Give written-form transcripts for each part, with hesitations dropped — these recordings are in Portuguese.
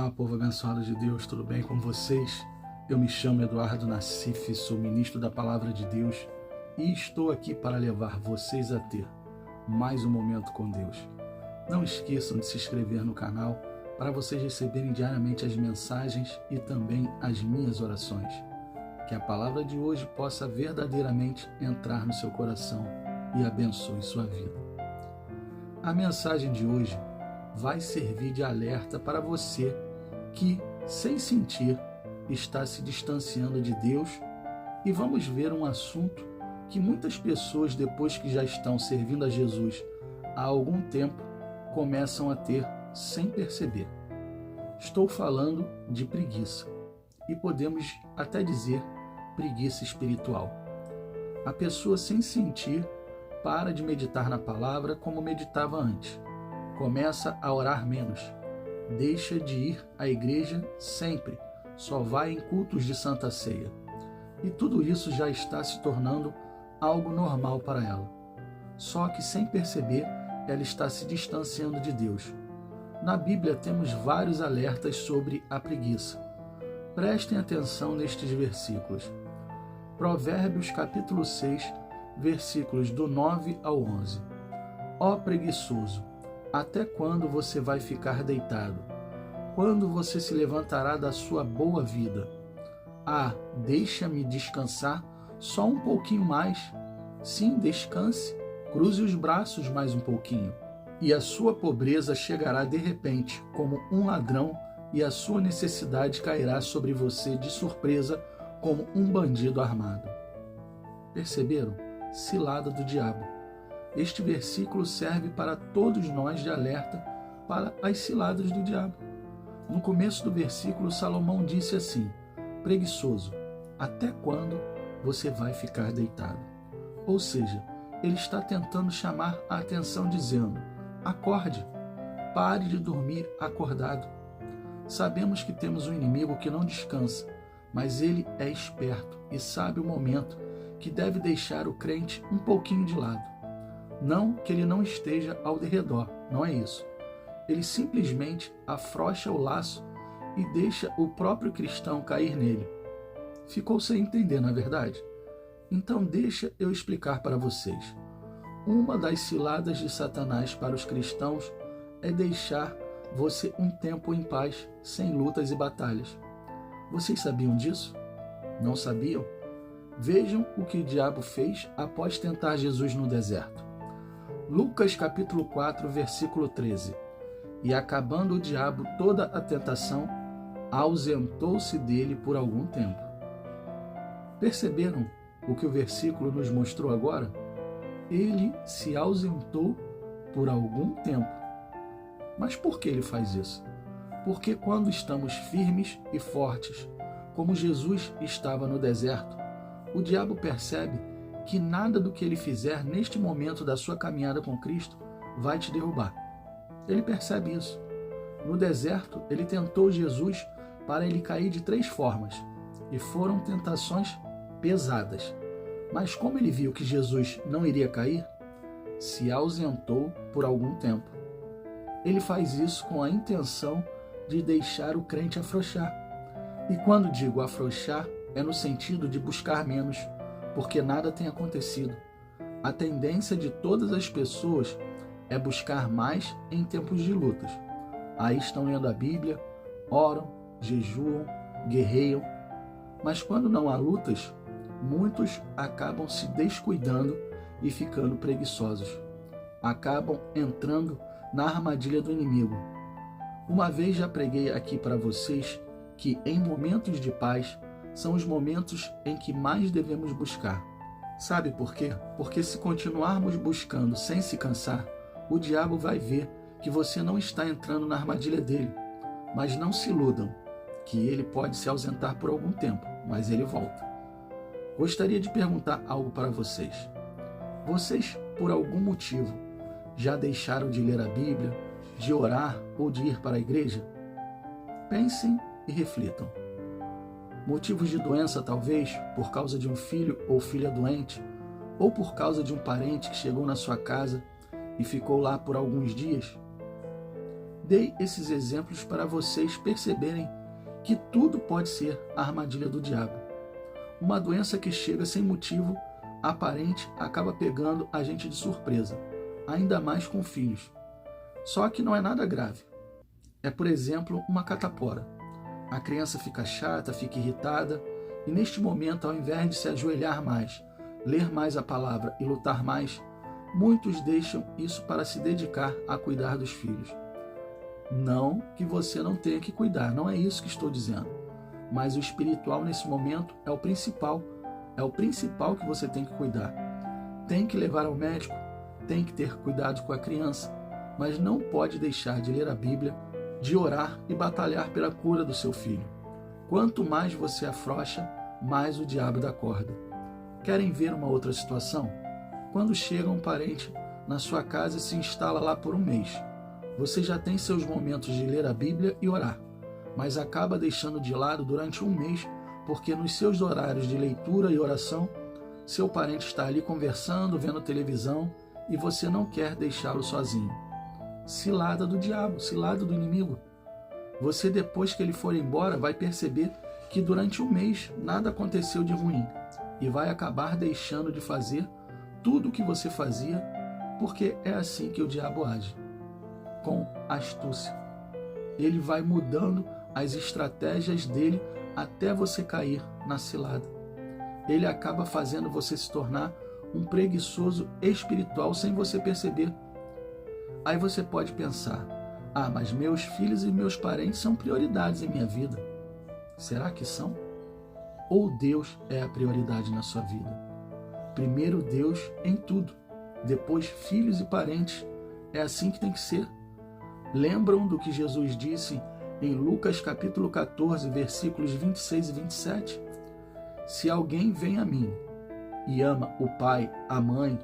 Olá, povo abençoado de Deus, tudo bem com vocês? Eu me chamo Eduardo Nassif, sou ministro da Palavra de Deus e estou aqui para levar vocês a ter mais um momento com Deus. Não esqueçam de se inscrever no canal para vocês receberem diariamente as mensagens e também as minhas orações. Que a palavra de hoje possa verdadeiramente entrar no seu coração e abençoe sua vida. A mensagem de hoje vai servir de alerta para você que, sem sentir, está se distanciando de Deus, e vamos ver um assunto que muitas pessoas, depois que já estão servindo a Jesus há algum tempo, começam a ter sem perceber. Estou falando de preguiça, e podemos até dizer preguiça espiritual. A pessoa, sem sentir, para de meditar na palavra como meditava antes. Começa a orar menos, deixa de ir à igreja sempre, só vai em cultos de Santa Ceia. E tudo isso já está se tornando algo normal para ela. Só que, sem perceber, ela está se distanciando de Deus. Na Bíblia temos vários alertas sobre a preguiça. Prestem atenção nestes versículos. Provérbios capítulo 6, versículos do 9 ao 11. Ó preguiçoso, até quando você vai ficar deitado? Quando você se levantará da sua boa vida? Ah, deixa-me descansar só um pouquinho mais. Sim, descanse, cruze os braços mais um pouquinho. E a sua pobreza chegará de repente, como um ladrão, e a sua necessidade cairá sobre você de surpresa, como um bandido armado. Perceberam? Cilada do diabo. Este versículo serve para todos nós de alerta para as ciladas do diabo. No começo do versículo, Salomão disse assim: preguiçoso, até quando você vai ficar deitado? Ou seja, ele está tentando chamar a atenção dizendo: acorde, pare de dormir acordado. Sabemos que temos um inimigo que não descansa, mas ele é esperto e sabe o momento que deve deixar o crente um pouquinho de lado. Não que ele não esteja ao redor, não é isso. Ele simplesmente afrouxa o laço e deixa o próprio cristão cair nele. Ficou sem entender, não é verdade? Então deixa eu explicar para vocês. Uma das ciladas de Satanás para os cristãos é deixar você um tempo em paz, sem lutas e batalhas. Vocês sabiam disso? Não sabiam? Vejam o que o diabo fez após tentar Jesus no deserto. Lucas capítulo 4, versículo 13. E acabando o diabo toda a tentação, ausentou-se dele por algum tempo. Perceberam o que o versículo nos mostrou agora? Ele se ausentou por algum tempo. Mas por que ele faz isso? Porque quando estamos firmes e fortes, como Jesus estava no deserto, o diabo percebe que nada do que ele fizer neste momento da sua caminhada com Cristo vai te derrubar. Ele percebe isso. No deserto, ele tentou Jesus para ele cair de 3 formas, e foram tentações pesadas. Mas como ele viu que Jesus não iria cair, se ausentou por algum tempo. Ele faz isso com a intenção de deixar o crente afrouxar. E quando digo afrouxar, é no sentido de buscar menos, porque nada tem acontecido. A tendência de todas as pessoas é buscar mais em tempos de lutas. Aí estão lendo a Bíblia, oram, jejuam, guerreiam, mas quando não há lutas, muitos acabam se descuidando e ficando preguiçosos. Acabam entrando na armadilha do inimigo. Uma vez já preguei aqui para vocês que em momentos de paz são os momentos em que mais devemos buscar. Sabe por quê? Porque se continuarmos buscando sem se cansar, o diabo vai ver que você não está entrando na armadilha dele. Mas não se iludam, que ele pode se ausentar por algum tempo, mas ele volta. Gostaria de perguntar algo para vocês. Vocês, por algum motivo, já deixaram de ler a Bíblia, de orar ou de ir para a igreja? Pensem e reflitam. Motivos de doença, talvez, por causa de um filho ou filha doente, ou por causa de um parente que chegou na sua casa e ficou lá por alguns dias? Dei esses exemplos para vocês perceberem que tudo pode ser a armadilha do diabo. Uma doença que chega sem motivo aparente acaba pegando a gente de surpresa, ainda mais com filhos. Só que não é nada grave. É, por exemplo, uma catapora. A criança fica chata, fica irritada, e neste momento, ao invés de se ajoelhar mais, ler mais a palavra e lutar mais, muitos deixam isso para se dedicar a cuidar dos filhos. Não que você não tenha que cuidar, não é isso que estou dizendo. Mas o espiritual nesse momento é o principal que você tem que cuidar. Tem que levar ao médico, tem que ter cuidado com a criança, mas não pode deixar de ler a Bíblia, de orar e batalhar pela cura do seu filho. Quanto mais você afrouxa, mais o diabo dá corda. Querem ver uma outra situação? Quando chega um parente na sua casa e se instala lá por um mês, você já tem seus momentos de ler a Bíblia e orar, mas acaba deixando de lado durante um mês porque nos seus horários de leitura e oração, seu parente está ali conversando, vendo televisão e você não quer deixá-lo sozinho. Cilada do diabo, cilada do inimigo. Você, depois que ele for embora, vai perceber que durante um mês nada aconteceu de ruim e vai acabar deixando de fazer tudo o que você fazia, porque é assim que o diabo age, com astúcia. Ele vai mudando as estratégias dele até você cair na cilada. Ele acaba fazendo você se tornar um preguiçoso espiritual sem você perceber. Aí você pode pensar, mas meus filhos e meus parentes são prioridades em minha vida. Será que são? Ou Deus é a prioridade na sua vida? Primeiro Deus em tudo, depois filhos e parentes. É assim que tem que ser. Lembram do que Jesus disse em Lucas capítulo 14, versículos 26 e 27? Se alguém vem a mim e ama o pai, a mãe,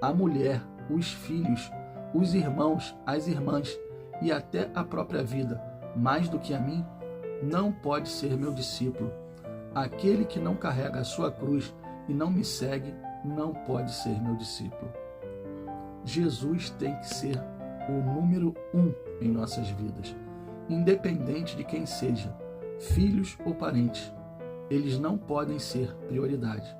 a mulher, os filhos, os irmãos, as irmãs e até a própria vida, mais do que a mim, não pode ser meu discípulo. Aquele que não carrega a sua cruz e não me segue, não pode ser meu discípulo. Jesus tem que ser o número 1 em nossas vidas, independente de quem seja, filhos ou parentes. Eles não podem ser prioridade.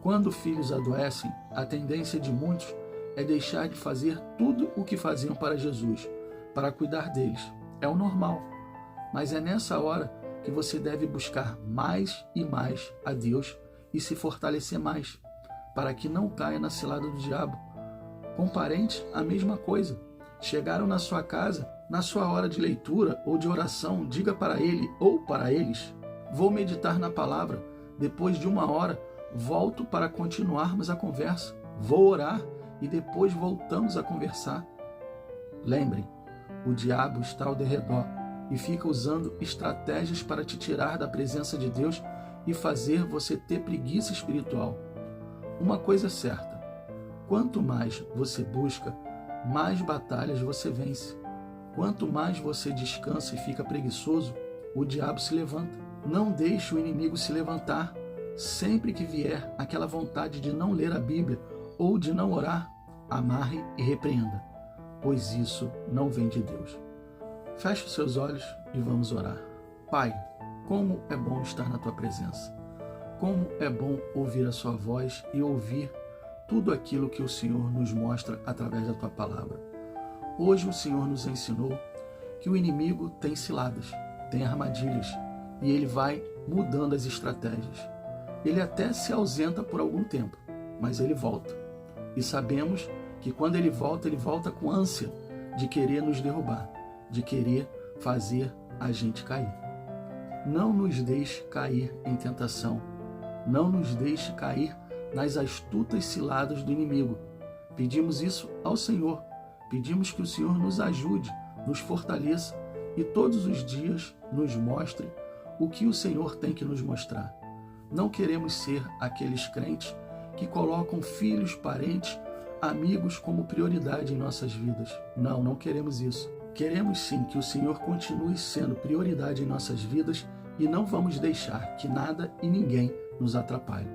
Quando filhos adoecem, a tendência de muitos é deixar de fazer tudo o que faziam para Jesus, para cuidar deles. É o normal. Mas é nessa hora que você deve buscar mais e mais a Deus e se fortalecer mais, para que não caia na cilada do diabo. Com parentes, a mesma coisa. Chegaram na sua casa, na sua hora de leitura ou de oração, diga para ele ou para eles: vou meditar na palavra, depois de 1 hora volto para continuarmos a conversa. Vou orar e depois voltamos a conversar. Lembrem, o diabo está ao derredor e fica usando estratégias para te tirar da presença de Deus e fazer você ter preguiça espiritual. Uma coisa é certa, quanto mais você busca, mais batalhas você vence. Quanto mais você descansa e fica preguiçoso, o diabo se levanta. Não deixe o inimigo se levantar. Sempre que vier aquela vontade de não ler a Bíblia ou de não orar, amarre e repreenda, pois isso não vem de Deus. Feche os seus olhos e vamos orar. Pai, como é bom estar na Tua presença. Como é bom ouvir a Sua voz e ouvir tudo aquilo que o Senhor nos mostra através da Tua palavra. Hoje o Senhor nos ensinou que o inimigo tem ciladas, tem armadilhas, e ele vai mudando as estratégias. Ele até se ausenta por algum tempo, mas ele volta. E sabemos que quando ele volta com ânsia de querer nos derrubar, de querer fazer a gente cair. Não nos deixe cair em tentação. Não nos deixe cair nas astutas ciladas do inimigo. Pedimos isso ao Senhor. Pedimos que o Senhor nos ajude, nos fortaleça e todos os dias nos mostre o que o Senhor tem que nos mostrar. Não queremos ser aqueles crentes que colocam filhos, parentes, amigos como prioridade em nossas vidas. Não queremos isso. Queremos sim que o Senhor continue sendo prioridade em nossas vidas e não vamos deixar que nada e ninguém nos atrapalhe.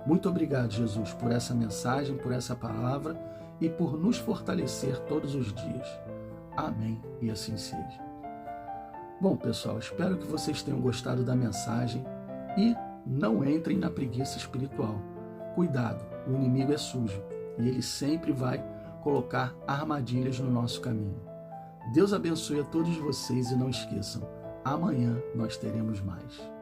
Muito obrigado, Jesus, por essa mensagem, por essa palavra e por nos fortalecer todos os dias. Amém e assim seja. Bom, pessoal, espero que vocês tenham gostado da mensagem e não entrem na preguiça espiritual. Cuidado, o inimigo é sujo e ele sempre vai colocar armadilhas no nosso caminho. Deus abençoe a todos vocês e não esqueçam, amanhã nós teremos mais.